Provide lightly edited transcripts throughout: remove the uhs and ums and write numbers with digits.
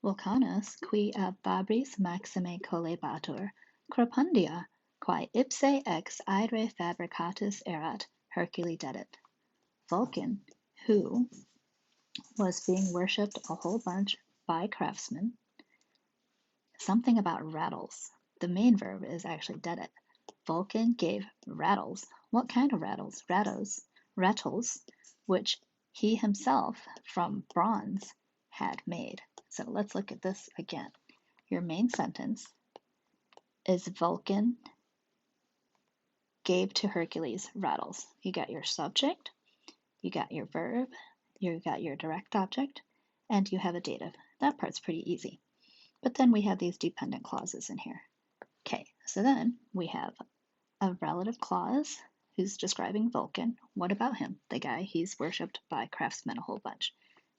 Vulcanus, qui ab fabris maxime collebatur, crepundia, quae ipse ex aere fabricatus erat, Hercules dedit. Vulcan, who was being worshipped a whole bunch by craftsmen, something about rattles. The main verb is actually dedit. Vulcan gave rattles. What kind of rattles? Rattles, which he himself from bronze had made. So let's look at this again. Your main sentence is Vulcan gave to Hercules rattles. You got your subject, you got your verb, you got your direct object, and you have a dative. That part's pretty easy. But then we have these dependent clauses in here. Okay, so then we have a relative clause who's describing Vulcan. What about him? The guy, he's worshipped by craftsmen a whole bunch.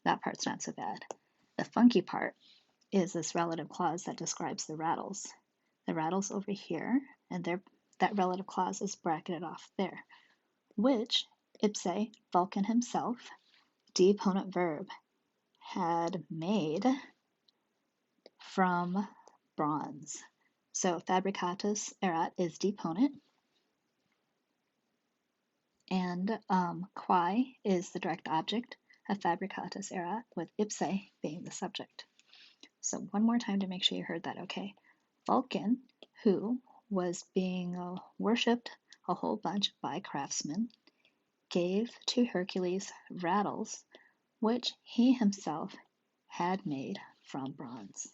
That part's not so bad. The funky part is this relative clause that describes the rattles. The rattles over here, and that relative clause is bracketed off there, which ipse Vulcan himself, deponent verb, had made from bronze. So fabricatus erat is deponent, and quae is the direct object of fabricatus erat, with ipse being the subject. So one more time to make sure you heard that okay. Vulcan, who was being worshipped a whole bunch by craftsmen, gave to Hercules rattles, which he himself had made from bronze.